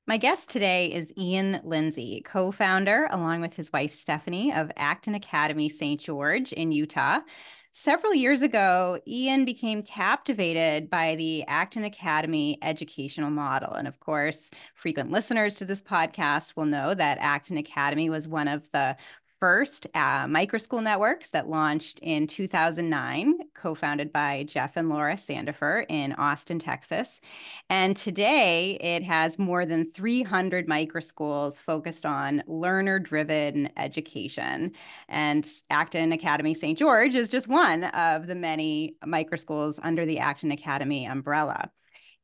My guest today is Ian Lindsey, co-founder, along with his wife Stephanie, of Acton Academy St. George in Utah. Several years ago, Ian became captivated by the Acton Academy educational model. And of course, frequent listeners to this podcast will know that Acton Academy was one of the first microschool networks that launched in 2009, co-founded by Jeff and Laura Sandifer in Austin, Texas. And today it has more than 300 microschools focused on learner-driven education. And Acton Academy St. George is just one of the many microschools under the Acton Academy umbrella.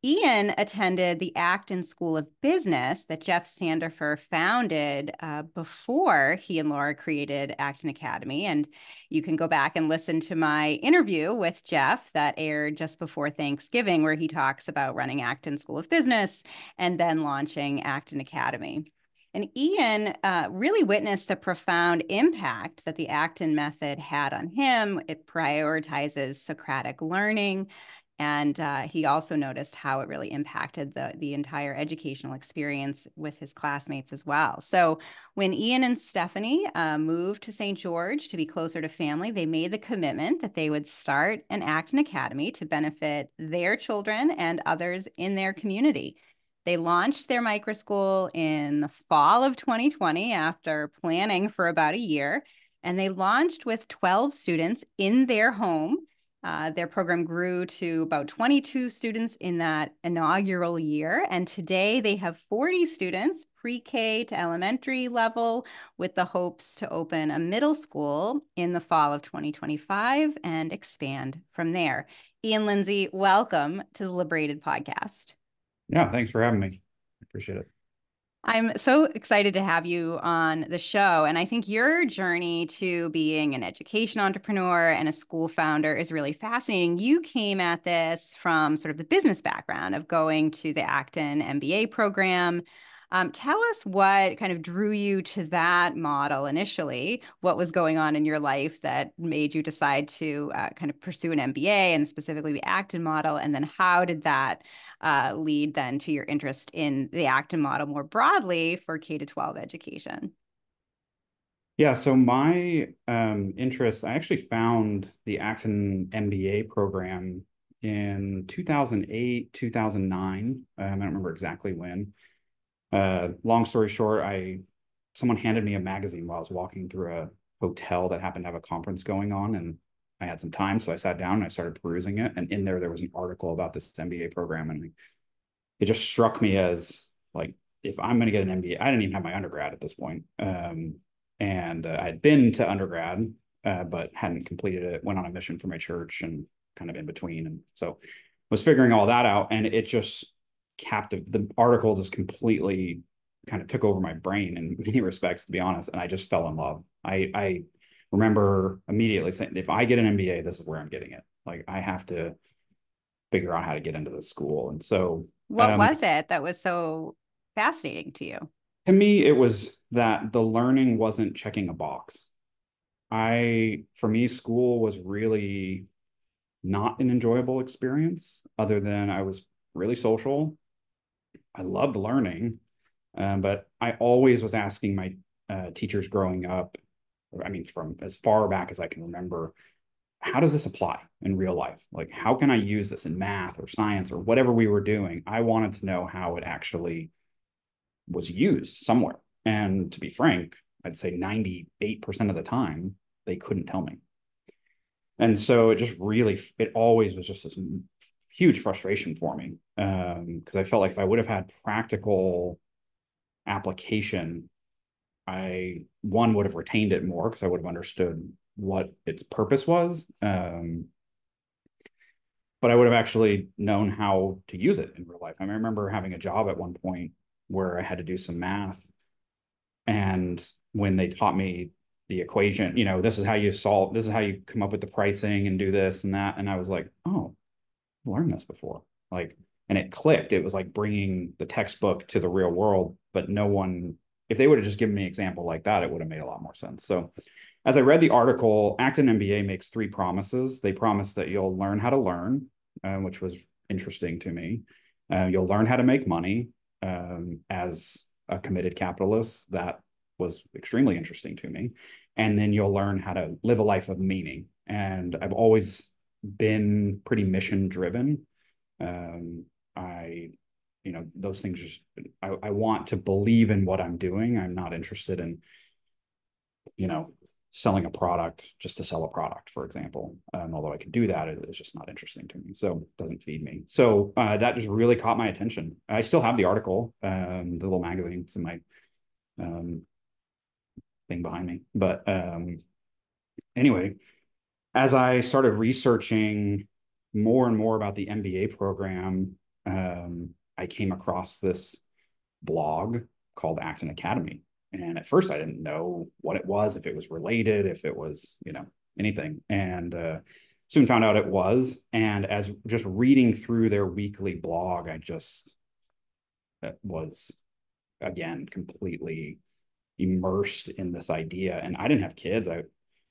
Ian attended the Acton School of Business that Jeff Sandifer founded before he and Laura created Acton Academy. And you can go back and listen to my interview with Jeff that aired just before Thanksgiving, where he talks about running Acton School of Business and then launching Acton Academy. And Ian really witnessed the profound impact that the Acton method had on him. It prioritizes Socratic learning. And he also noticed how it really impacted the entire educational experience with his classmates as well. So when Ian and Stephanie moved to St. George to be closer to family, they made the commitment that they would start an Acton Academy to benefit their children and others in their community. They launched their microschool in the fall of 2020 after planning for about a year, and they launched with 12 students in their home. Their program grew to about 22 students in that inaugural year. And today they have 40 students, pre-K to elementary level, with the hopes to open a middle school in the fall of 2025 and expand from there. Ian Lindsey, welcome to the Liberated podcast. Yeah, thanks for having me. I appreciate it. I'm so excited to have you on the show. And I think your journey to being an education entrepreneur and a school founder is really fascinating. You came at this from sort of the business background of going to the Acton MBA program. Tell us what kind of drew you to that model initially. What was going on in your life that made you decide to kind of pursue an MBA and specifically the Acton model? And then how did that lead then to your interest in the Acton model more broadly for K to 12 education? Yeah, so my interest, I actually found the Acton MBA program in 2008, 2009. I don't remember exactly when. Long story short, someone handed me a magazine while I was walking through a hotel that happened to have a conference going on, and I had some time, so I sat down and I started perusing it. And in there was an article about this MBA program, and it just struck me as like, if I'm going to get an MBA, I didn't even have my undergrad at this point. And I'd been to undergrad, but hadn't completed it, went on a mission for my church and kind of in between. And so was figuring all that out. And it just the article just completely kind of took over my brain in many respects, to be honest. And I just fell in love. I remember immediately saying, if I get an MBA, this is where I'm getting it. Like, I have to figure out how to get into the school. And so What was it that was so fascinating to you? to me, it was that the learning wasn't checking a box. For me, school was really not an enjoyable experience, other than I was really social. I loved learning, but I always was asking my teachers growing up, I mean, from as far back as I can remember, how does this apply in real life? Like, how can I use this in math or science or whatever we were doing? I wanted to know how it actually was used somewhere. And to be frank, I'd say 98% of the time, they couldn't tell me. And so it always was just this huge frustration for me, because I felt like if I would have had practical application, one would have retained it more because I would have understood what its purpose was. But I would have actually known how to use it in real life. I remember having a job at one point where I had to do some math. And when they taught me the equation, this is how you come up with the pricing and do this and that. And I was like, oh, I've learned this before. And it clicked. It was like bringing the textbook to the real world, but if they would have just given me an example like that, it would have made a lot more sense. So as I read the article, Acton MBA makes 3 promises. They promise that you'll learn how to learn, which was interesting to me. You'll learn how to make money, as a committed capitalist, that was extremely interesting to me. And then you'll learn how to live a life of meaning. And I've always been pretty mission driven. I, those things just, I want to believe in what I'm doing. I'm not interested in, you know, selling a product just to sell a product, for example. Although I could do that, it's just not interesting to me. So it doesn't feed me. So that just really caught my attention. I still have the article, the little magazine. It's in my thing behind me. But anyway, as I started researching more and more about the MBA program, I came across this blog called Acton Academy. And at first I didn't know what it was, if it was related, if it was, anything. And soon found out it was. And as just reading through their weekly blog, I just was, again, completely immersed in this idea. And I didn't have kids. I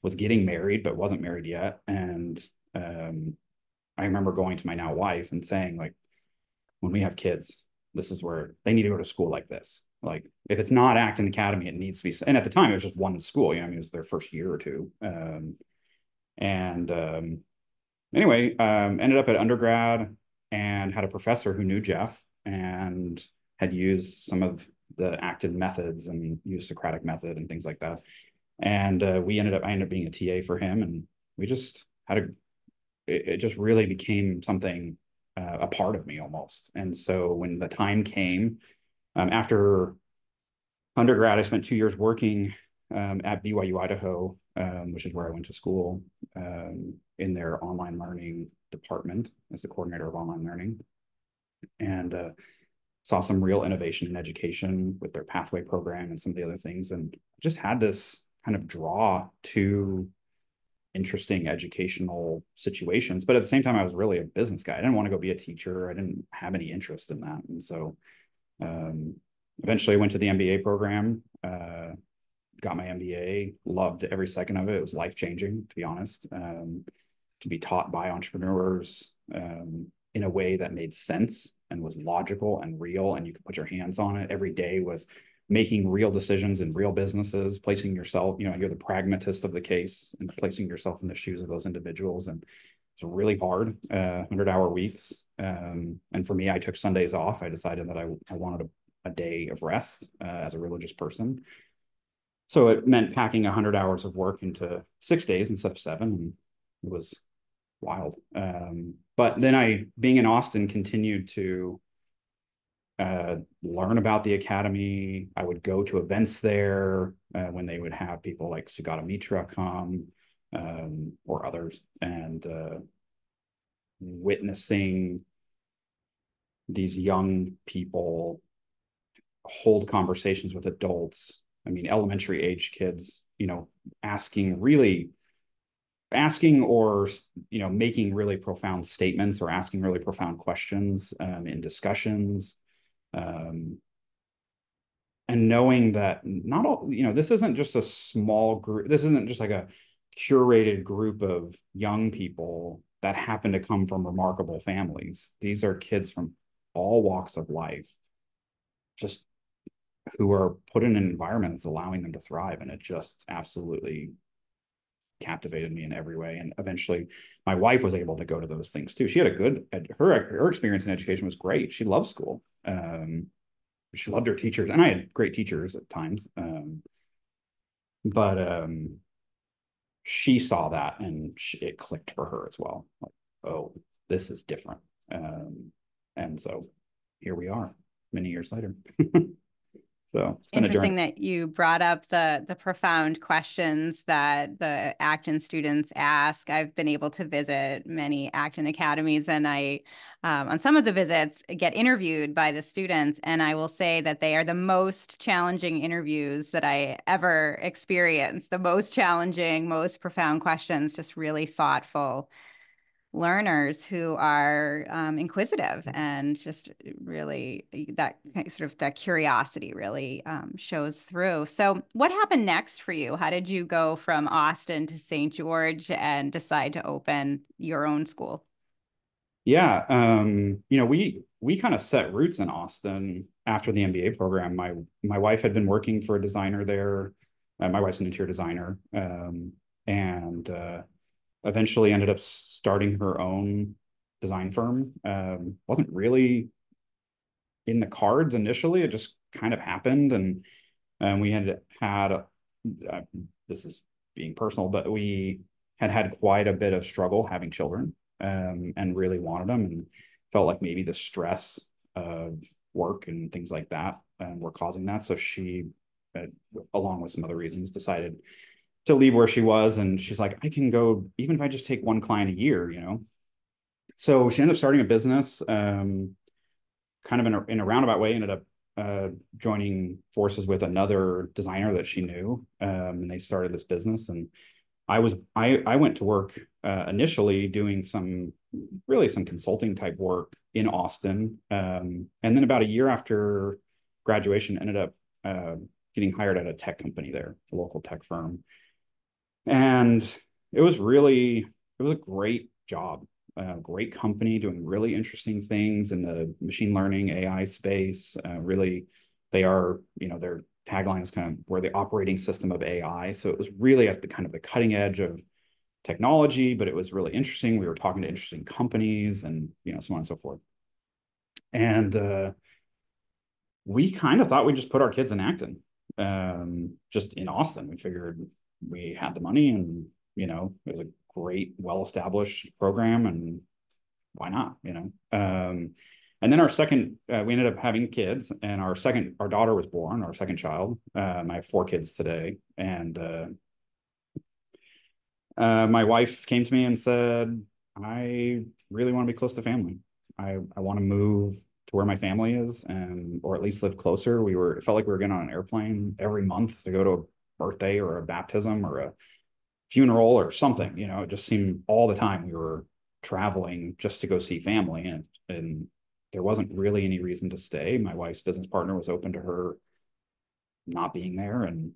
was getting married, but wasn't married yet. And I remember going to my now wife and saying, like, when we have kids, this is where they need to go to school like this. Like, if it's not Acton Academy, it needs to be. And at the time, it was just one school. I mean, it was their first year or two. Anyway, ended up at undergrad and had a professor who knew Jeff and had used some of the Acton methods and used Socratic method and things like that. And I ended up being a TA for him, and we just had it just really became something, a part of me almost. And so when the time came, after undergrad, I spent 2 years working at BYU, Idaho, which is where I went to school, in their online learning department as the coordinator of online learning, and saw some real innovation in education with their pathway program and some of the other things, and just had this kind of draw to interesting educational situations. But at the same time, I was really a business guy. I didn't want to go be a teacher. I didn't have any interest in that. And so eventually I went to the MBA program, got my MBA, loved every second of it. It was life-changing, to be honest, to be taught by entrepreneurs in a way that made sense and was logical and real, and you could put your hands on it. Every day was making real decisions in real businesses, placing yourself, you're the pragmatist of the case, and placing yourself in the shoes of those individuals. And it's really hard, 100-hour weeks. And for me, I took Sundays off. I decided that I wanted a day of rest as a religious person. So it meant packing 100 hours of work into 6 days instead of 7. And it was wild. But then being in Austin, continued to learn about the academy. I would go to events there when they would have people like Sugata Mitra come, or others, and witnessing these young people hold conversations with adults. I mean, elementary age kids, asking or making really profound statements or asking really profound questions in discussions, and knowing that not all, this isn't just a small group. This isn't just like a curated group of young people that happen to come from remarkable families. These are kids from all walks of life, just who are put in an environment that's allowing them to thrive. And it just absolutely captivated me in every way. And eventually my wife was able to go to those things too. She had her experience in education was great. She loved school. She loved her teachers, and I had great teachers at times. But she saw that, and it clicked for her as well. Like, oh, this is different. And so here we are many years later. So it's been interesting a journey. that you brought up the profound questions that the Acton students ask. I've been able to visit many Acton academies, and I, on some of the visits, get interviewed by the students, and I will say that they are the most challenging interviews that I ever experienced. The most challenging, most profound questions, just really thoughtful learners who are inquisitive, and just really that sort of that curiosity really shows through. So what happened next for you? How did you go from Austin to St. George and decide to open your own school? Yeah, we kind of set roots in Austin after the MBA program. My wife had been working for a designer there. My wife's an interior designer, and eventually ended up starting her own design firm. Wasn't really in the cards initially. It just kind of happened, and we had this is being personal, but we had quite a bit of struggle having children, and really wanted them, and felt like maybe the stress of work and things like that were causing that. So she, uh, along with some other reasons, decided to leave where she was, and she's like, I can go even if I just take one client a year, you know. So she ended up starting a business, kind of in a roundabout way. Ended up joining forces with another designer that she knew, and they started this business. And I went to work initially doing some consulting type work in Austin, and then about a year after graduation, ended up getting hired at a tech company there, a local tech firm. And it was a great job, a great company doing really interesting things in the machine learning AI space. Really, they are, their tagline is kind of we're the operating system of AI. So it was really at the kind of the cutting edge of technology, but it was really interesting. We were talking to interesting companies and, so on and so forth. And we kind of thought we'd just put our kids in Acton, just in Austin. We figured we had the money, and, it was a great, well-established program, and why not, and then we ended up having kids, and our daughter was born, our second child. I have four kids today. And my wife came to me and said, I really want to be close to family. I want to move to where my family is, and or at least live closer. It felt like we were getting on an airplane every month to go to a birthday or a baptism or a funeral or something. It just seemed all the time we were traveling just to go see family, and there wasn't really any reason to stay. My wife's business partner was open to her not being there, and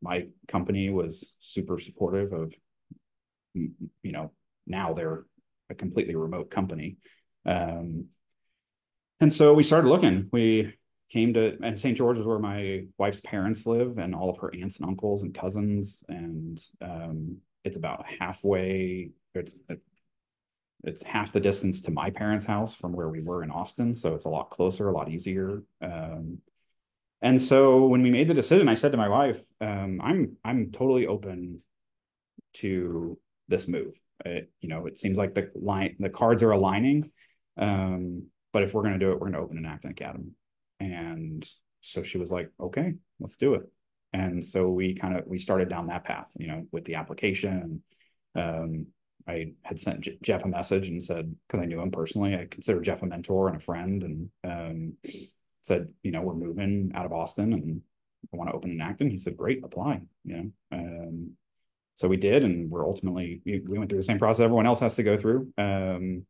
my company was super supportive of, now they're a completely remote company. And so we started looking. We came to, and St. George is where my wife's parents live, and all of her aunts and uncles and cousins. And it's about halfway. It's half the distance to my parents' house from where we were in Austin, so it's a lot closer, a lot easier. And so when we made the decision, I said to my wife, I'm totally open to this move. It seems like the cards are aligning. But if we're going to do it, we're going to open an Acton Academy. And so she was like, okay, let's do it. And so we started down that path, with the application. I had sent Jeff a message and said, because I knew him personally, I consider Jeff a mentor and a friend, and said, we're moving out of Austin and I want to open an Acton. He said, great, apply. So we did, and we went through the same process everyone else has to go through. And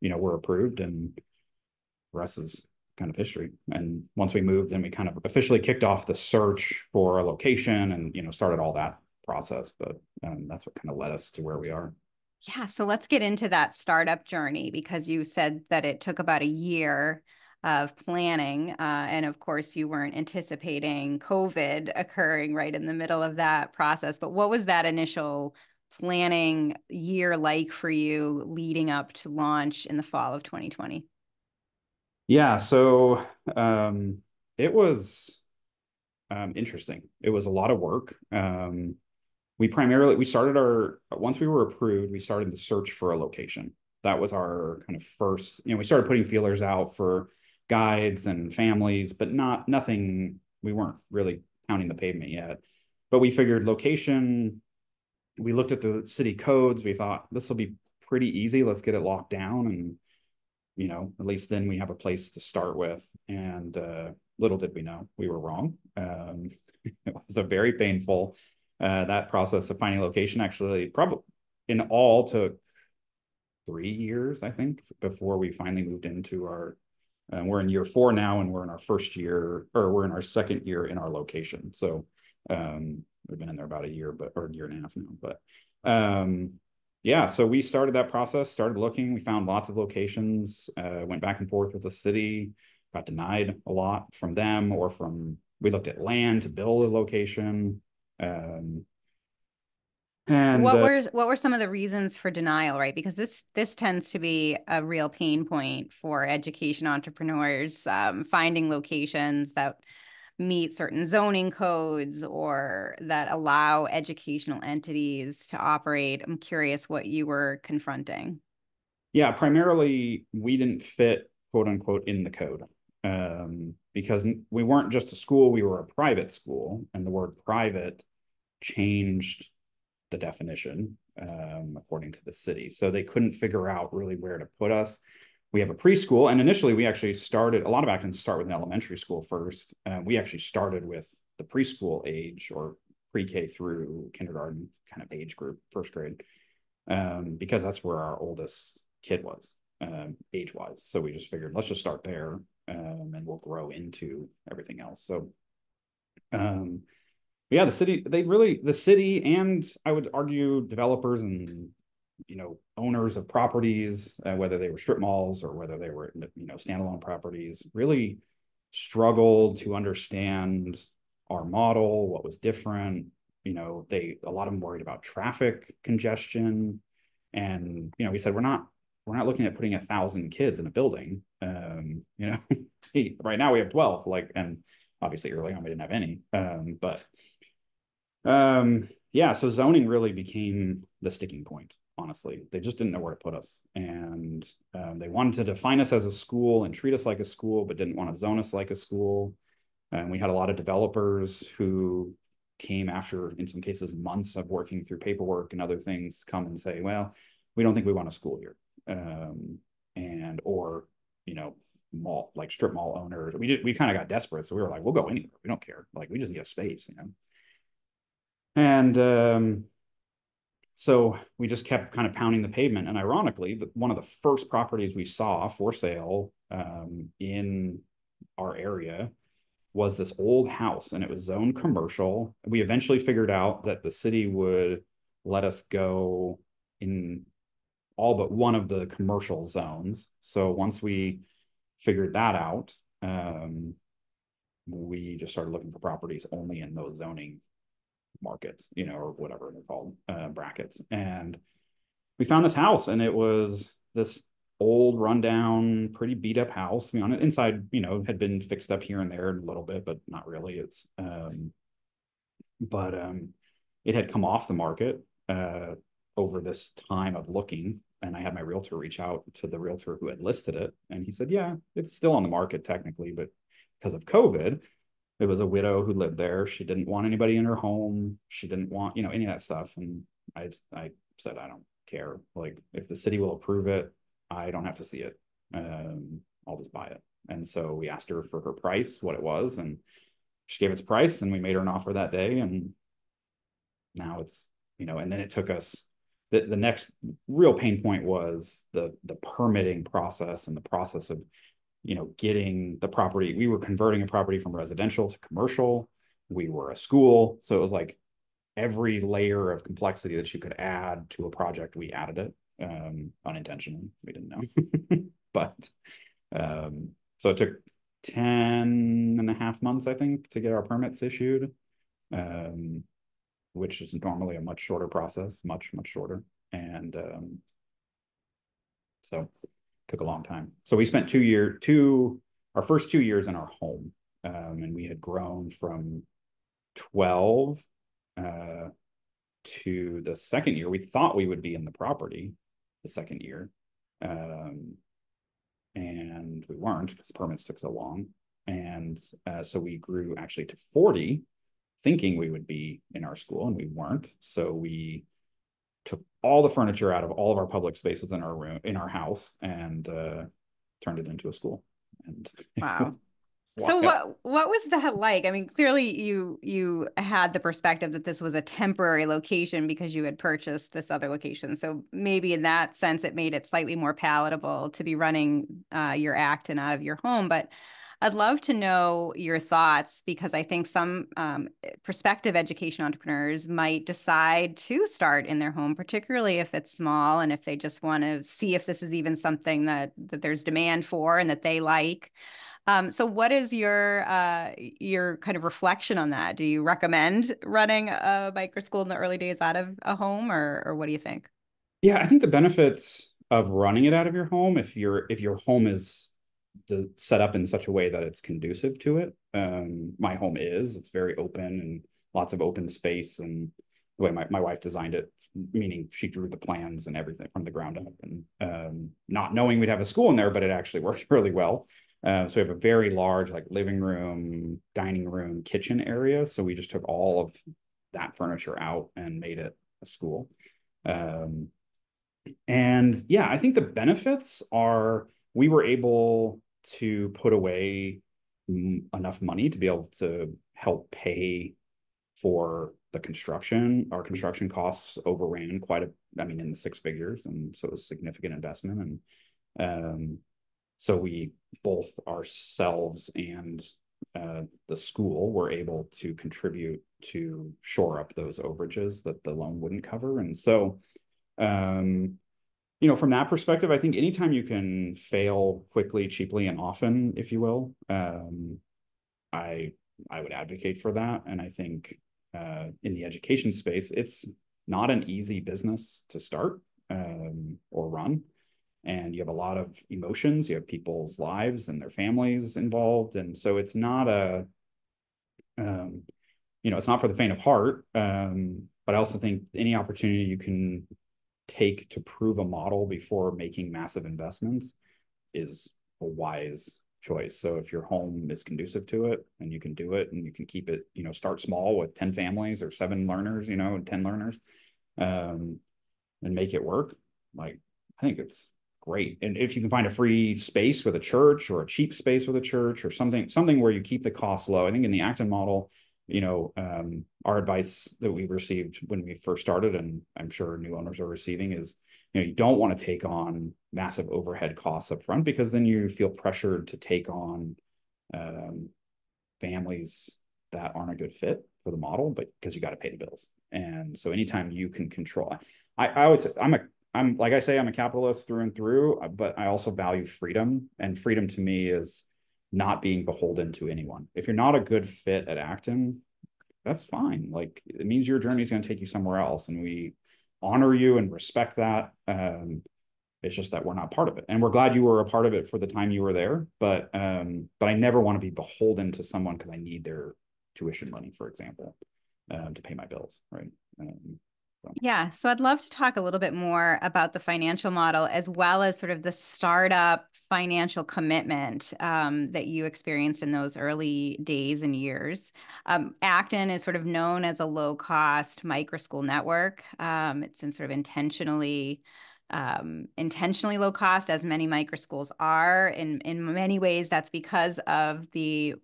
we're approved, and the rest is kind of history. And once we moved, then we kind of officially kicked off the search for a location, and started all that process. But that's what kind of led us to where we are. Yeah, so let's get into that startup journey, because you said that it took about a year of planning. And of course, you weren't anticipating COVID occurring right in the middle of that process. But what was that initial planning year like for you leading up to launch in the fall of 2020? Yeah, so it was interesting. It was a lot of work. We started once we were approved, we started the search for a location. That was our kind of first, we started putting feelers out for guides and families, but nothing, we weren't really pounding the pavement yet. But we figured location, we looked at the city codes, we thought this will be pretty easy. Let's get it locked down, and, at least then we have a place to start with. And little did we know, we were wrong. It was a very painful, that process of finding a location actually probably in all took 3 years, I think, before we finally moved into we're in year 4 now, and we're in our second year in our location. So we've been in there about a year, or a year and a half now. But Yeah, so we started that process, started looking, we found lots of locations, went back and forth with the city, got denied a lot from them or from, we looked at land to build a location. Um, and What were some of the reasons for denial, right? Because this tends to be a real pain point for education entrepreneurs, finding locations that meet certain zoning codes or that allow educational entities to operate. I'm curious what you were confronting. Yeah, primarily we didn't fit, quote unquote, in the code. Because we weren't just a school, we were a private school, and the word private changed the definition, according to the city. So they couldn't figure out really where to put us. We have a preschool, and initially we actually started, a lot of Actons start with an elementary school first. We actually started with the preschool age, or pre-K through kindergarten kind of age group, first grade, because that's where our oldest kid was, age wise. So we just figured, let's just start there, and we'll grow into everything else. So, yeah, the city, and I would argue developers and, owners of properties, whether they were strip malls or whether they were, standalone properties, really struggled to understand our model, what was different. A lot of them worried about traffic congestion. And, we said, we're not looking at putting 1,000 kids in a building. Right now we have 12, and obviously early on we didn't have any. Yeah, so zoning really became the sticking point, honestly. They just didn't know where to put us. And they wanted to define us as a school and treat us like a school, but didn't want to zone us like a school. And we had a lot of developers who came after, in some cases, months of working through paperwork and other things, come and say, well, we don't think we want a school here. Or, mall, like strip mall owners. We kind of got desperate. So we were like, we'll go anywhere. We don't care. Like, we just need a space. And so we just kept kind of pounding the pavement. And ironically, one of the first properties we saw for sale, in our area, was this old house, and it was zoned commercial. We eventually figured out that the city would let us go in all but one of the commercial zones. So once we figured that out, we just started looking for properties only in those zoning markets, or whatever they're called, brackets. And we found this house, and it was this old, rundown, pretty beat up house. On it inside, had been fixed up here and there a little bit, but not really. But it had come off the market over this time of looking. And I had my realtor reach out to the realtor who had listed it, and he said, "Yeah, it's still on the market technically, but because of COVID, it was a widow who lived there. She didn't want anybody in her home. She didn't want, any of that stuff." And I said, I don't care. Like, if the city will approve it, I don't have to see it. I'll just buy it. And so we asked her for her price, what it was, and she gave its price, and we made her an offer that day. And now it's, and then it took us, the next real pain point was the permitting process, and the process of, getting the property. We were converting a property from residential to commercial. We were a school. So it was like every layer of complexity that you could add to a project, we added it, unintentionally. We didn't know. But so it took 10 and a half months, I think, to get our permits issued, which is normally a much shorter process, much, much shorter. And so took a long time. So we spent our first 2 years in our home, and we had grown from 12 to the second year. We thought we would be in the property the second year, and we weren't, because permits took so long. And so we grew actually to 40, thinking we would be in our school, and we weren't. So we took all the furniture out of all of our public spaces in our house, and turned it into a school. And Wow. So what was that like? I mean, clearly you had the perspective that this was a temporary location because you had purchased this other location. So maybe in that sense, it made it slightly more palatable to be running your Acton out of your home. But I'd love to know your thoughts because I think some prospective education entrepreneurs might decide to start in their home, particularly if it's small and if they just want to see if this is even something that there's demand for and that they like. So what is your kind of reflection on that? Do you recommend running a micro school in the early days out of a home, or what do you think? Yeah, I think the benefits of running it out of your home, if your home is set up in such a way that it's conducive to it. My home is, it's very open and lots of open space, and the way my wife designed it, meaning she drew the plans and everything from the ground up, and not knowing we'd have a school in there, but it actually worked really well. So we have a very large like living room, dining room, kitchen area. So we just took all of that furniture out and made it a school. Um, and yeah, I think the benefits are we were able to put away enough money to be able to help pay for the construction. Our construction costs overran I mean, in the six figures. And so it was a significant investment. And so we, both ourselves and the school, were able to contribute to shore up those overages that the loan wouldn't cover. And so, from that perspective, I think anytime you can fail quickly, cheaply, and often, if you will, I I would advocate for that. And I think in the education space, it's not an easy business to start or run. And you have a lot of emotions. You have people's lives and their families involved, and so it's not it's not for the faint of heart. But I also think any opportunity you can take to prove a model before making massive investments is a wise choice. So if your home is conducive to it and you can do it and you can keep it, start small with 10 families or 7 learners, 10 learners, and make it work, like, I think it's great. And if you can find a free space with a church or a cheap space with a church or something where you keep the costs low. I think in the Acton model, our advice that we received when we first started, and I'm sure new owners are receiving, is, you don't want to take on massive overhead costs up front, because then you feel pressured to take on families that aren't a good fit for the model, but because you got to pay the bills. And so anytime you can control, I always, I'm like I say, I'm a capitalist through and through, but I also value freedom. And freedom to me is not being beholden to anyone. If you're not a good fit at Acton, that's fine. Like, it means your journey is going to take you somewhere else, and we honor you and respect that. It's just that we're not part of it, and we're glad you were a part of it for the time you were there. But I never want to be beholden to someone because I need their tuition money, for example, to pay my bills, right? Yeah, so I'd love to talk a little bit more about the financial model as well as sort of the startup financial commitment that you experienced in those early days and years. Acton is sort of known as a low-cost micro school network. It's in sort of intentionally low cost, as many micro schools are. In many ways, that's because of the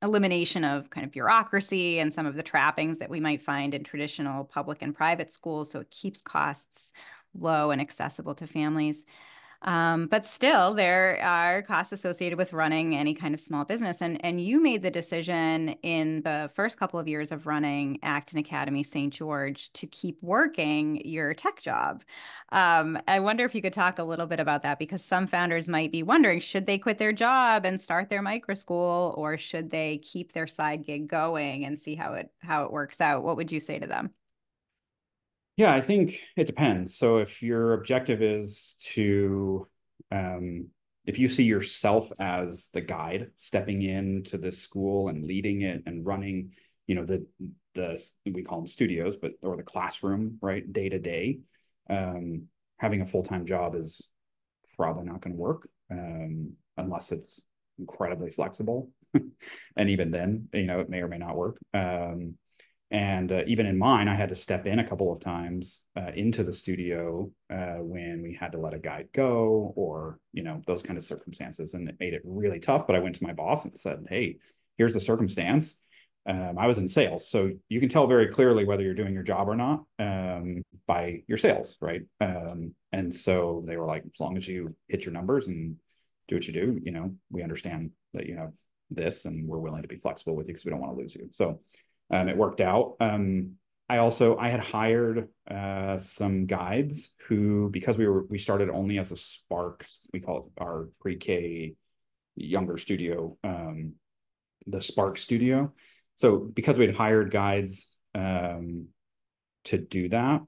elimination of kind of bureaucracy and some of the trappings that we might find in traditional public and private schools. So it keeps costs low and accessible to families. But still, there are costs associated with running any kind of small business. And you made the decision in the first couple of years of running Acton Academy St. George to keep working your tech job. I wonder if you could talk a little bit about that, because some founders might be wondering, should they quit their job and start their micro school, or should they keep their side gig going and see how it works out? What would you say to them? Yeah, I think it depends. So if your objective is to, if you see yourself as the guide stepping into this school and leading it and running, the we call them studios, or the classroom, right, day to day, having a full-time job is probably not going to work, unless it's incredibly flexible. And even then, it may or may not work. And even in mine, I had to step in a couple of times into the studio when we had to let a guide go, or, those kind of circumstances. And it made it really tough. But I went to my boss and said, hey, here's the circumstance. I was in sales, so you can tell very clearly whether you're doing your job or not by your sales, right? And so they were like, as long as you hit your numbers and do what you do. You know, we understand that you have this and we're willing to be flexible with you because we don't want to lose you. So it worked out. I had hired some guides who, because we started only as a Spark, we call it our pre-K younger studio, the Spark Studio. So because we'd hired guides to do that,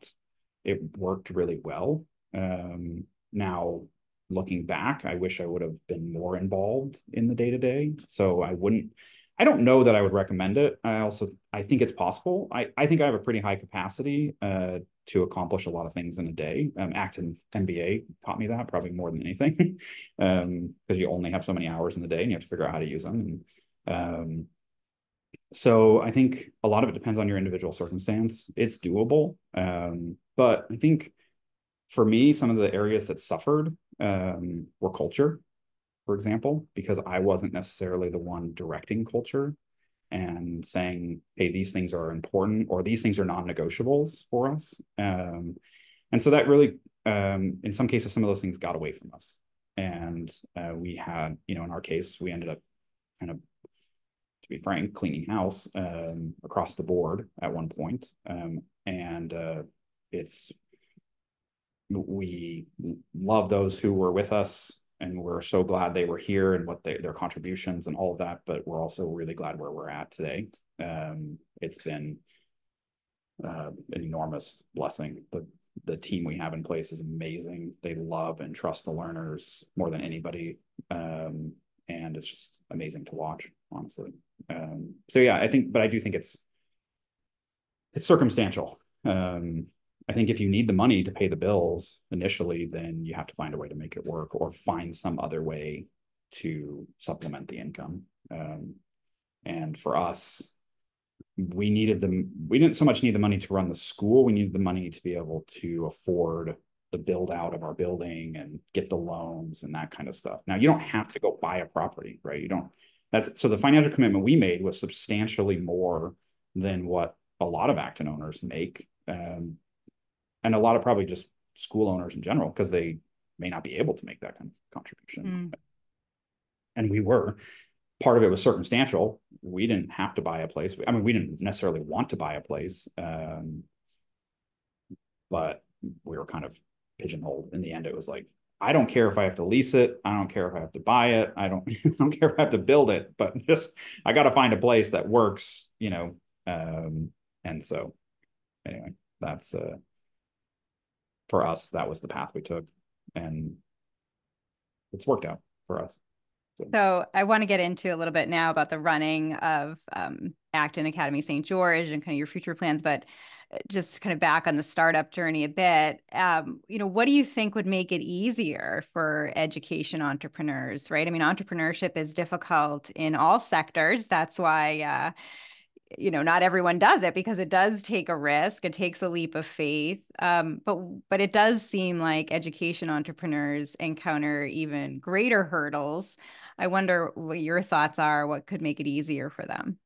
it worked really well. Now, looking back, I wish I would have been more involved in the day-to-day. So I don't know that I would recommend it. I think it's possible. I think I have a pretty high capacity to accomplish a lot of things in a day. Acton MBA taught me that probably more than anything, because you only have so many hours in the day and you have to figure out how to use them. And so I think a lot of it depends on your individual circumstance. It's doable. But I think for me, some of the areas that suffered were culture, for example, because I wasn't necessarily the one directing culture and saying, hey, these things are important or these things are non-negotiables for us. And so that really, in some cases, some of those things got away from us. And we had, in our case, we ended up kind of, to be frank, cleaning house across the board at one point. And we love those who were with us, and we're so glad they were here and what their contributions and all of that. But we're also really glad where we're at today. It's been an enormous blessing. The team we have in place is amazing. They love and trust the learners more than anybody. And it's just amazing to watch, honestly. So yeah, I do think it's circumstantial. I think if you need the money to pay the bills initially, then you have to find a way to make it work or find some other way to supplement the income. And for us, we didn't so much need the money to run the school. We needed the money to be able to afford the build out of our building and get the loans and that kind of stuff. Now, you don't have to go buy a property, right? So the financial commitment we made was substantially more than what a lot of Acton owners make. And a lot of probably just school owners in general, because they may not be able to make that kind of contribution. And part of it was circumstantial. We didn't have to buy a place. I mean, we didn't necessarily want to buy a place, but we were kind of pigeonholed. In the end, it was like, I don't care if I have to lease it. I don't care if I have to buy it. I don't care if I have to build it, but just, I got to find a place that works, and so anyway, that's, for us, that was the path we took, and it's worked out for us. So I want to get into a little bit now about the running of Acton Academy St. George and kind of your future plans, but just kind of back on the startup journey a bit. What do you think would make it easier for education entrepreneurs, right? I mean, entrepreneurship is difficult in all sectors. That's why not everyone does it, because it does take a risk. It takes a leap of faith. But it does seem like education entrepreneurs encounter even greater hurdles. I wonder what your thoughts are. What could make it easier for them?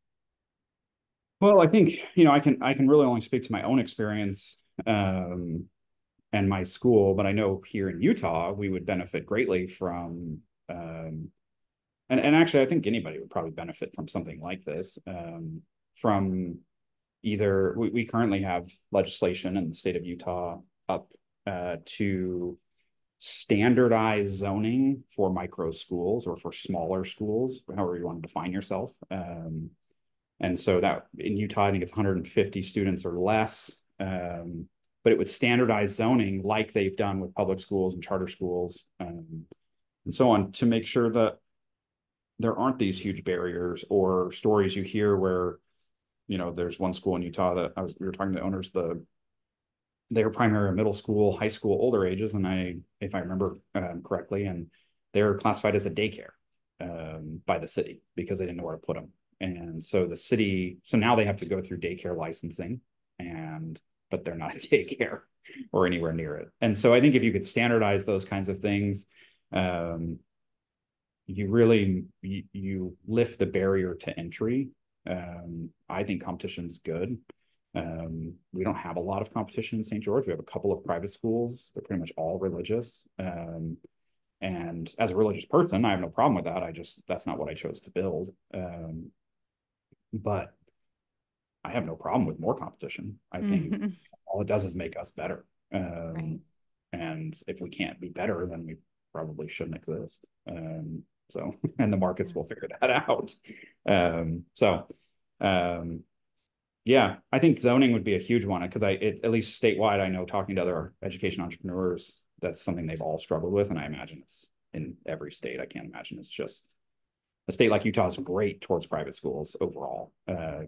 Well, I think, I can really only speak to my own experience and my school, but I know here in Utah, we would benefit greatly from, and actually, I think anybody would probably benefit from something like this. From either we currently have legislation in the state of Utah up to standardize zoning for micro schools or for smaller schools, however you want to define yourself. And so that in Utah, I think it's 150 students or less, but it would standardize zoning like they've done with public schools and charter schools and so on, to make sure that there aren't these huge barriers or stories you hear where, there's one school in Utah that we were talking to owners, they were primary or middle school, high school, older ages, and if I remember correctly, and they're classified as a daycare by the city because they didn't know where to put them. And so now they have to go through daycare licensing, but they're not a daycare or anywhere near it. And so I think if you could standardize those kinds of things, you lift the barrier to entry. I think competition's good. We don't have a lot of competition in St. George. We have a couple of private schools. They're pretty much all religious. And as a religious person, I have no problem with that. That's not what I chose to build. But I have no problem with more competition. I think Mhm. all it does is make us better. Right. And if we can't be better, then we probably shouldn't exist. So, and the markets Yeah. will figure that out. Um, so, um, yeah, I think zoning would be a huge one because at least statewide, I know talking to other education entrepreneurs, that's something they've all struggled with. And I imagine it's in every state. I can't imagine it's just a state like Utah is great towards private schools overall,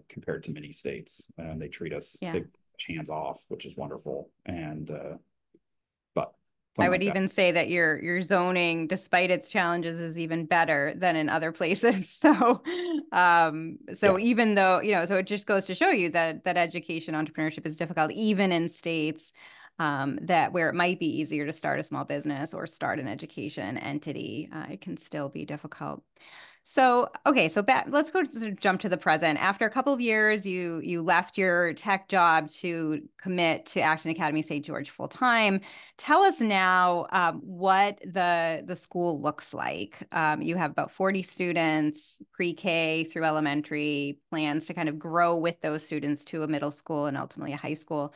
compared to many states. They treat us, Yeah. they hands off, which is wonderful. And, but I something would like that. even say that your zoning, despite its challenges, is even better than in other places. So Yeah. even though, so it just goes to show you that education entrepreneurship is difficult, even in states that where it might be easier to start a small business or start an education entity, it can still be difficult. So, okay, so let's go to jump to the present. After a couple of years, you left your tech job to commit to Acton Academy St. George full time. Tell us now what the school looks like. You have about 40 students, pre-K through elementary, plans to kind of grow with those students to a middle school and ultimately a high school.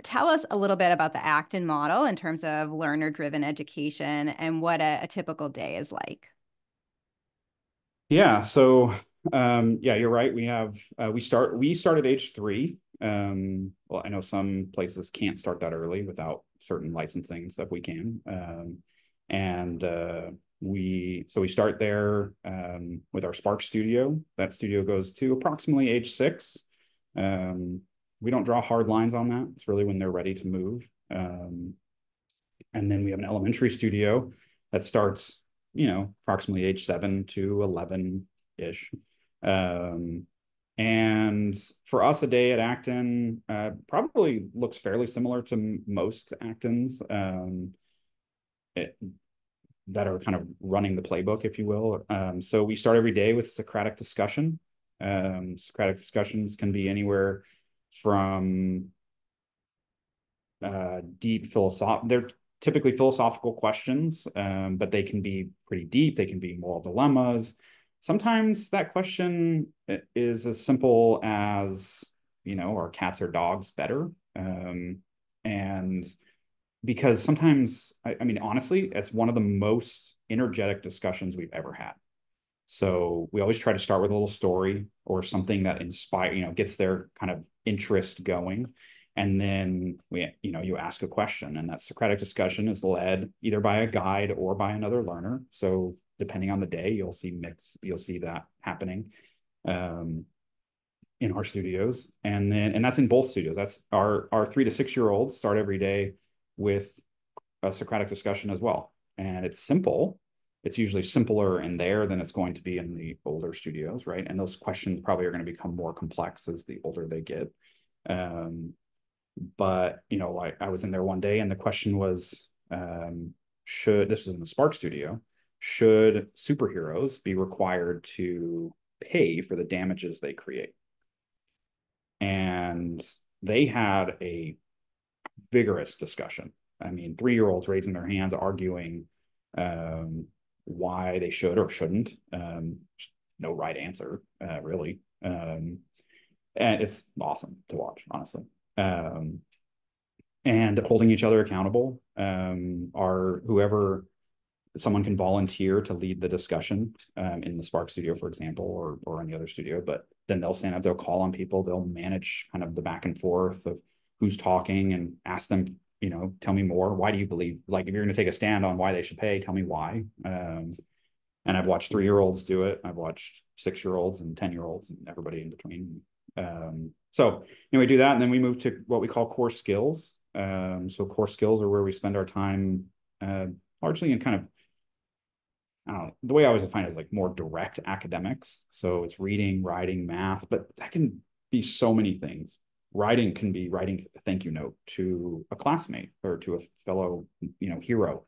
Tell us a little bit about the Acton model in terms of learner-driven education and what a typical day is like. Yeah. So, yeah, you're right. We start at age 3. Well, I know some places can't start that early without certain licensing and stuff. We can. And we start there with our Spark studio. That studio goes to approximately age 6. Um, we don't draw hard lines on that. It's really when they're ready to move. And then we have an elementary studio that starts, approximately age 7 to 11 ish. Um, and for us, a day at Acton probably looks fairly similar to most Actons that are kind of running the playbook, if you will. So we start every day with Socratic discussion. Socratic discussions can be anywhere from deep philosophical. They're typically philosophical questions, but they can be pretty deep. They can be moral dilemmas. Sometimes that question is as simple as, are cats or dogs better? And because sometimes, I mean, honestly, it's one of the most energetic discussions we've ever had. So we always try to start with a little story or something that gets their kind of interest going. And then you ask a question, and that Socratic discussion is led either by a guide or by another learner. So depending on the day, you'll see that happening in our studios. And that's in both studios. That's our 3 to 6 year olds start every day with a Socratic discussion as well. And it's simple. It's usually simpler in there than it's going to be in the older studios, right? And those questions probably are going to become more complex as the older they get. But I was in there one day, and the question was, this was in the Spark studio, should superheroes be required to pay for the damages they create? And they had a vigorous discussion. I mean, 3 year olds raising their hands, arguing why they should or shouldn't. No right answer, really. And it's awesome to watch, honestly. And holding each other accountable. Someone can volunteer to lead the discussion in the Spark studio, for example, or in the other studio, but then they'll stand up, they'll call on people, they'll manage kind of the back and forth of who's talking and ask them, tell me more. Why do you believe, like, if you're going to take a stand on why they should pay, tell me why. And I've watched 3 year olds do it. I've watched 6 year olds and 10 year olds and everybody in between. So we do that, and then we move to what we call core skills. So core skills are where we spend our time largely in kind of, I don't know, the way I always define it is like more direct academics. So it's reading, writing, math, but that can be so many things. Writing can be writing a thank you note to a classmate or to a fellow, hero.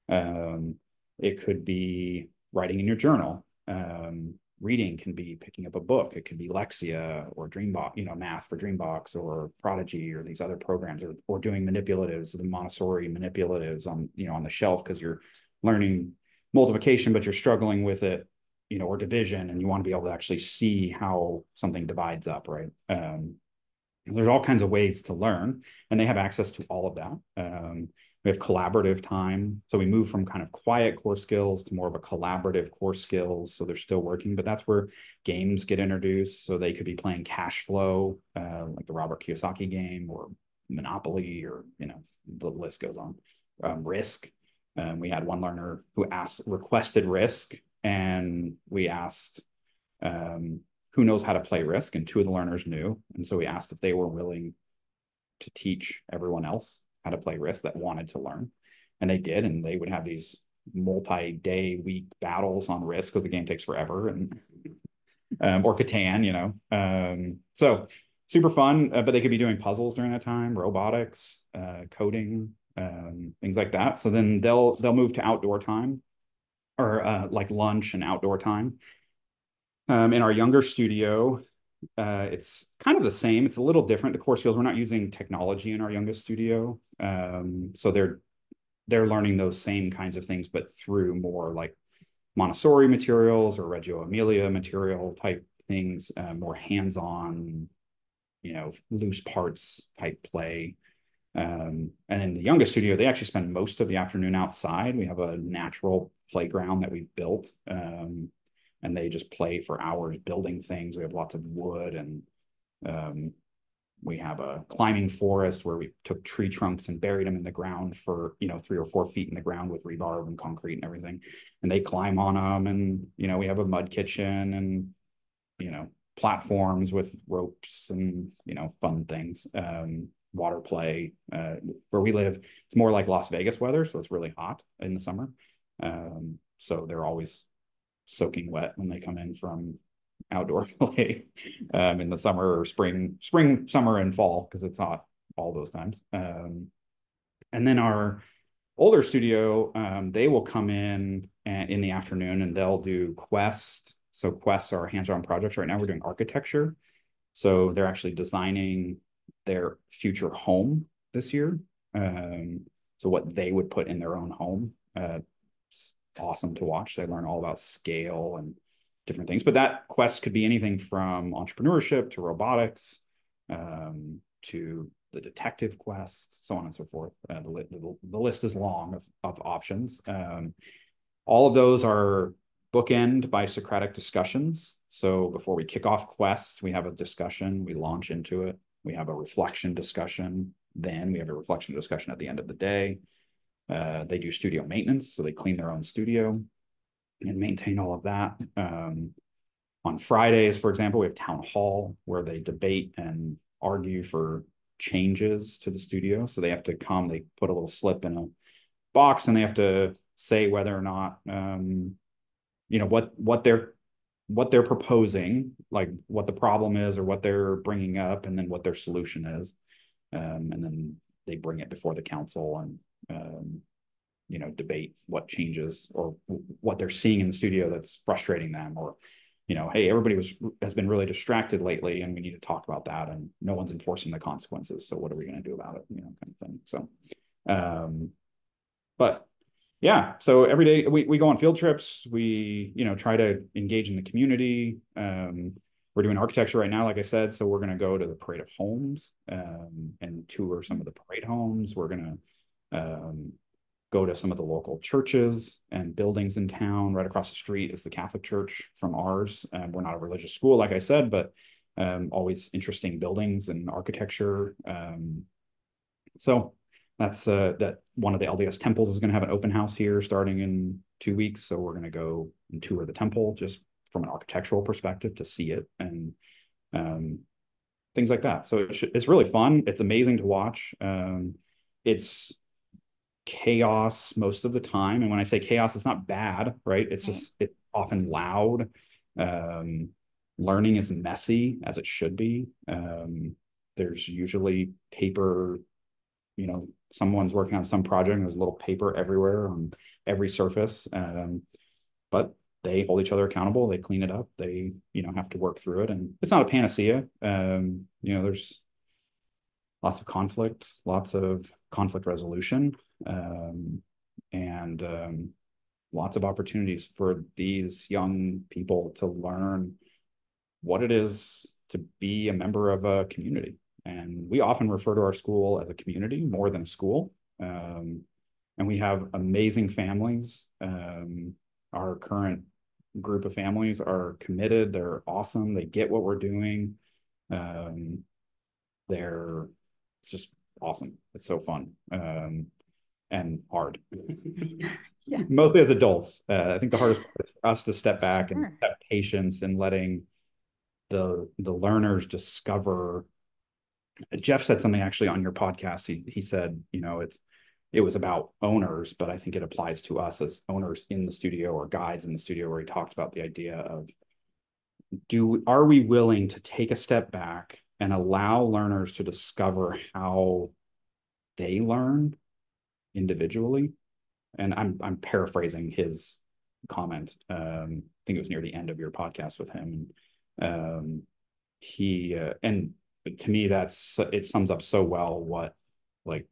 It could be writing in your journal. Reading can be picking up a book. It could be Lexia or Dreambox, math for Dreambox or Prodigy or these other programs, or doing manipulatives, the Montessori manipulatives on the shelf because you're learning multiplication, but you're struggling with it, or division, and you want to be able to actually see how something divides up, right? There's all kinds of ways to learn, and they have access to all of that. We have collaborative time. So we move from kind of quiet core skills to more of a collaborative core skills. So they're still working, but that's where games get introduced. So they could be playing cash flow, like the Robert Kiyosaki game, or Monopoly, or, the list goes on. Risk. We had one learner who requested Risk, and we asked, who knows how to play Risk, and two of the learners knew. And so we asked if they were willing to teach everyone else how to play Risk that wanted to learn. And they did, and they would have these multi-day week battles on Risk because the game takes forever, and or Catan, so super fun, but they could be doing puzzles during that time, robotics, coding, things like that. So then they'll move to outdoor time, or like lunch and outdoor time. In our younger studio, it's kind of the same. It's a little different. The core skills, we're not using technology in our youngest studio. So they're learning those same kinds of things, but through more like Montessori materials or Reggio Emilia material type things, more hands-on, loose parts type play. And in the youngest studio, they actually spend most of the afternoon outside. We have a natural playground that we've built. And they just play for hours building things. We have lots of wood, and we have a climbing forest where we took tree trunks and buried them in the ground for 3 or 4 feet in the ground with rebar and concrete and everything, and they climb on them. And we have a mud kitchen, and platforms with ropes and fun things. Water play. Where we live, it's more like Las Vegas weather, so it's really hot in the summer. So they're always soaking wet when they come in from outdoor play in the summer, or spring, summer, and fall, because it's hot all those times. And then our older studio, they will come in the afternoon, and they'll do quests. So quests are hands-on projects. Right now we're doing architecture. So they're actually designing their future home this year. So what they would put in their own home. Awesome to watch. They learn all about scale and different things, but that quest could be anything from entrepreneurship to robotics, to the detective quest, so on and so forth. The list is long of options. All of those are bookend by Socratic discussions. So before we kick off quests, we have a discussion, we launch into it, we have a reflection discussion, then we have a reflection discussion at the end of the day. They do studio maintenance, so they clean their own studio and maintain all of that. On Fridays, for example, we have town hall where they debate and argue for changes to the studio. So they have to come, they put a little slip in a box, and they have to say whether or not, what they're proposing, like what the problem is or what they're bringing up, and then what their solution is. And then they bring it before the council and debate what changes or what they're seeing in the studio that's frustrating them, or hey, everybody has been really distracted lately, and we need to talk about that, and no one's enforcing the consequences, so what are we going to do about it, kind of thing. So but yeah, so every day we go on field trips. We try to engage in the community. We're doing architecture right now, like I said, so we're going to go to the Parade of Homes and tour some of the parade homes. We're going to go to some of the local churches and buildings in town. Right across the street is the Catholic Church from ours. We're not a religious school, like I said, but always interesting buildings and architecture. So that's that one of the LDS temples is going to have an open house here starting in 2 weeks. So we're going to go and tour the temple just from an architectural perspective to see it, and things like that. So it's really fun. It's amazing to watch. It's chaos most of the time, and when I say chaos, it's not bad, right? It's just it's often loud. Learning is messy, as it should be. There's usually paper, someone's working on some project and there's a little paper everywhere on every surface, but they hold each other accountable, they clean it up, they have to work through it, and it's not a panacea. There's lots of conflict resolution, and lots of opportunities for these young people to learn what it is to be a member of a community. And we often refer to our school as a community more than a school. And we have amazing families. Our current group of families are committed. They're awesome. They get what we're doing. Um, it's just awesome. It's so fun. And hard. Yeah. Mostly as adults. I think the hardest part is for us to step back and Sure. have patience and letting the learners discover. Jeff said something actually on your podcast. He said, it was about owners, but I think it applies to us as owners in the studio or guides in the studio, where he talked about the idea of are we willing to take a step back and allow learners to discover how they learn individually. And I'm paraphrasing his comment. I think it was near the end of your podcast with him. He and to me, it sums up so well what, like,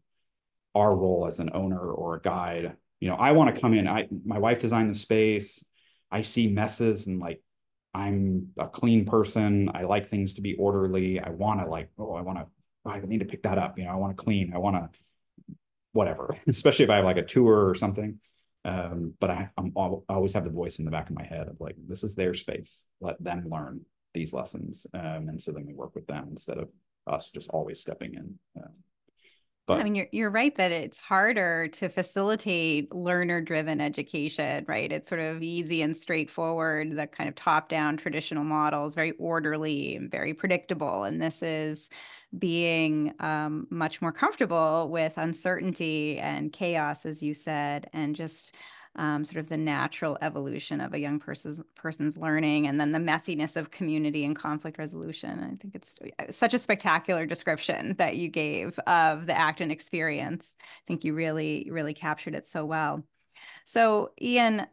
our role as an owner or a guide. I want to come in. My wife designed the space. I see messes, and like, I'm a clean person. I like things to be orderly. I want to, like, I need to pick that up. I want to clean. I want to whatever, especially if I have like a tour or something. But I always have the voice in the back of my head of like, this is their space. Let them learn these lessons. And so then we work with them instead of us just always stepping in. Yeah, I mean, you're right that it's harder to facilitate learner-driven education, right? It's sort of easy and straightforward, the kind of top-down traditional models, very orderly and very predictable. And this is being much more comfortable with uncertainty and chaos, as you said, and just sort of the natural evolution of a young person's learning, and then the messiness of community and conflict resolution. I think it's such a spectacular description that you gave of the Acton experience. I think you really, really captured it so well. So, Ian,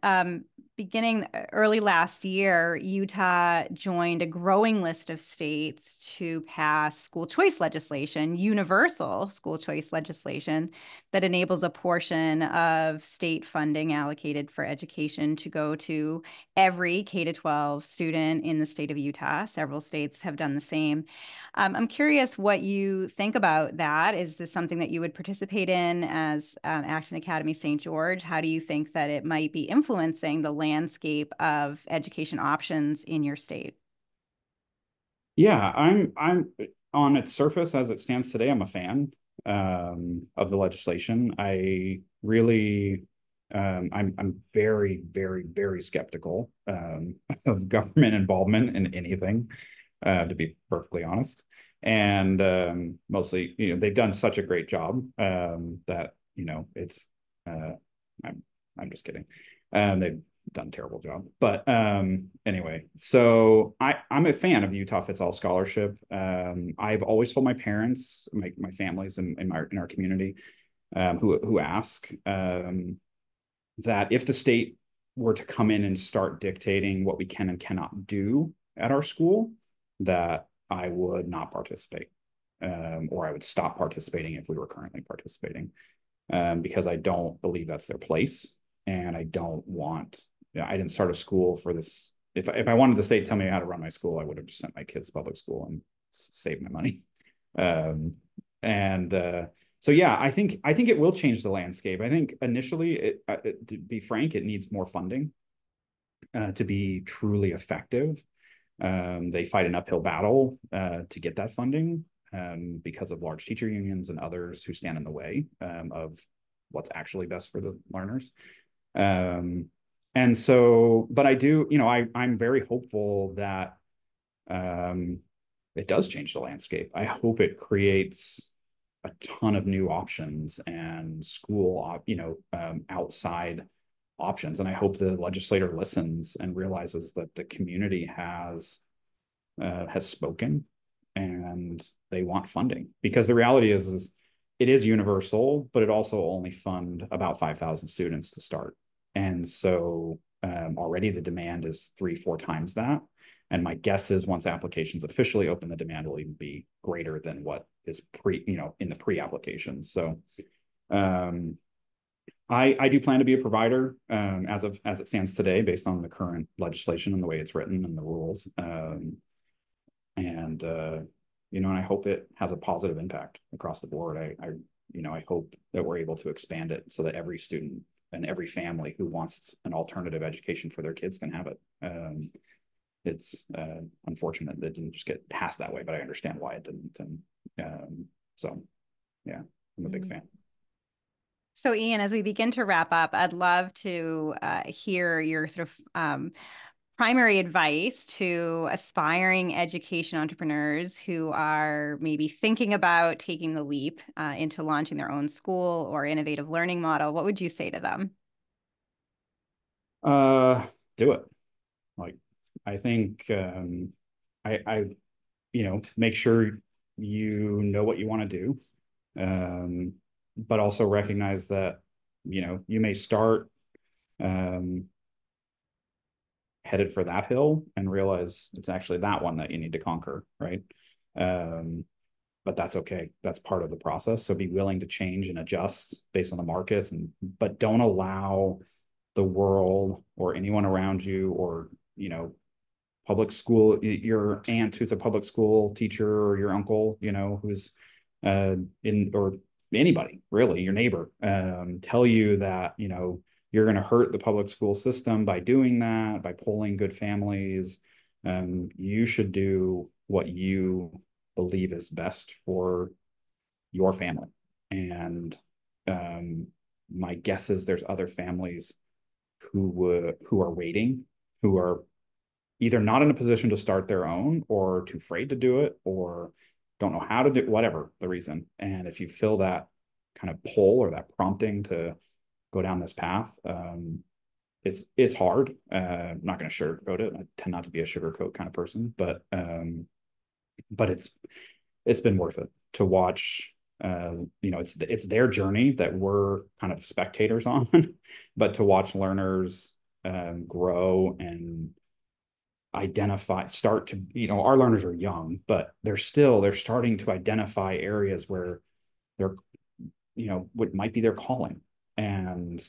beginning early last year, Utah joined a growing list of states to pass school choice legislation, universal school choice legislation, that enables a portion of state funding allocated for education to go to every K-12 student in the state of Utah. Several states have done the same. I'm curious what you think about that. Is this something that you would participate in as Acton Academy St. George? How do you think that it might be influencing the landscape of education options in your state? Yeah, I'm on its surface as it stands today, I'm a fan of the legislation. I really I'm very, very, very skeptical of government involvement in anything, to be perfectly honest. And mostly, they've done such a great job that it's I'm just kidding. They've done a terrible job. But anyway, so I'm a fan of Utah Fits All Scholarship. I've always told my parents, my families in our community, who ask, that if the state were to come in and start dictating what we can and cannot do at our school, that I would not participate, or I would stop participating if we were currently participating, because I don't believe that's their place. And I don't want, I didn't start a school for this. If I wanted the state to tell me how to run my school, I would have just sent my kids to public school and saved my money. Um, and so yeah, I think it will change the landscape. I think initially, to be frank, it needs more funding to be truly effective. They fight an uphill battle to get that funding, because of large teacher unions and others who stand in the way of what's actually best for the learners. And so, but I do, I'm very hopeful that it does change the landscape. I hope it creates a ton of new options and outside options. And I hope the legislator listens and realizes that the community has spoken and they want funding, because the reality is it is universal, but it also only fund about 5,000 students to start. And so already the demand is 3-4 times that. And my guess is once applications officially open, the demand will even be greater than what is in the pre-application. So I do plan to be a provider as it stands today, based on the current legislation and the way it's written and the rules. And and I hope it has a positive impact across the board. I hope that we're able to expand it so that every student and every family who wants an alternative education for their kids can have it. It's unfortunate that it didn't just get passed that way, but I understand why it didn't. And so, yeah, I'm a big fan. So, Ian, as we begin to wrap up, I'd love to hear your sort of primary advice to aspiring education entrepreneurs who are maybe thinking about taking the leap into launching their own school or innovative learning model. What would you say to them? Do it. Like, I think I make sure you know what you want to do, but also recognize that you may start headed for that hill and realize it's actually that one that you need to conquer, right? But that's okay. That's part of the process. So be willing to change and adjust based on the markets, but don't allow the world or anyone around you, or public school, your aunt who's a public school teacher, or your uncle, who's in, or anybody really, your neighbor, tell you that you're going to hurt the public school system by doing that, by pulling good families. You should do what you believe is best for your family. And my guess is there's other families who are waiting, who are either not in a position to start their own, or too afraid to do it, or don't know how to do, whatever the reason. And if you feel that kind of pull or that prompting to go down this path, it's hard. I'm not going to sugarcoat it. I tend not to be a sugarcoat kind of person, but it's been worth it to watch. It's their journey that we're kind of spectators on, but to watch learners grow and our learners are young, but they're starting to identify areas where they're, what might be their calling, and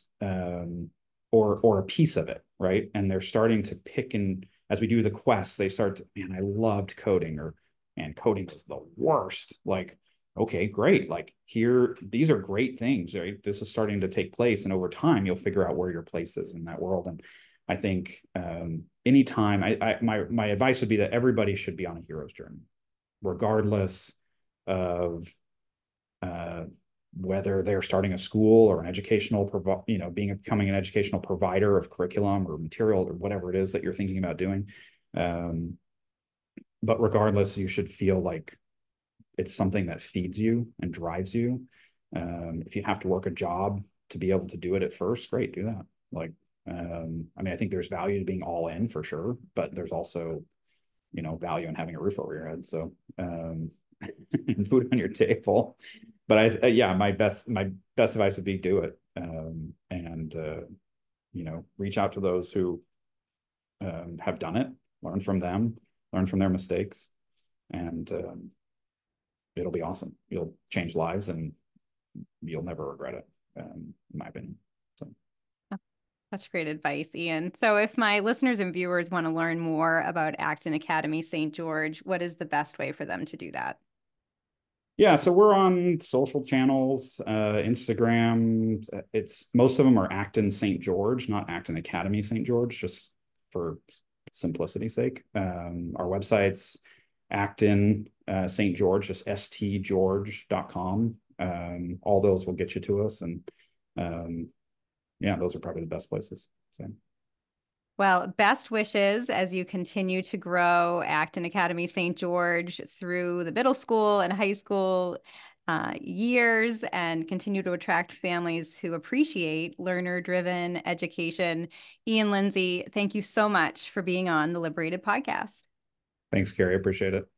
or a piece of it, right? And they're starting to pick, and as we do the quests, they start to, man, I loved coding, or man, coding was the worst. Like, okay, great. Like, these are great things, right? This is starting to take place, and over time you'll figure out where your place is in that world. And I think anytime my advice would be that everybody should be on a hero's journey, regardless of whether they're starting a school or an educational, becoming an educational provider of curriculum or material or whatever it is that you're thinking about doing. But regardless, you should feel like it's something that feeds you and drives you. If you have to work a job to be able to do it at first, great, do that. Like, I think there's value to being all in for sure, but there's also, value in having a roof over your head. So, and food on your table. But my best advice would be do it. And reach out to those who have done it, learn from them, learn from their mistakes, and it'll be awesome. You'll change lives, and you'll never regret it, in my opinion. So. That's great advice, Ian. So if my listeners and viewers want to learn more about Acton Academy St. George, what is the best way for them to do that? Yeah, so we're on social channels, Instagram. Most of them are Acton St. George, not Acton Academy St. George, just for simplicity's sake. Our website's Acton St. George, just stgeorge.com. All those will get you to us, and yeah, those are probably the best places. So. Well, best wishes as you continue to grow Acton Academy St. George through the middle school and high school years, and continue to attract families who appreciate learner-driven education. Ian Lindsey, thank you so much for being on the Liberated Podcast. Thanks, Carrie. I appreciate it.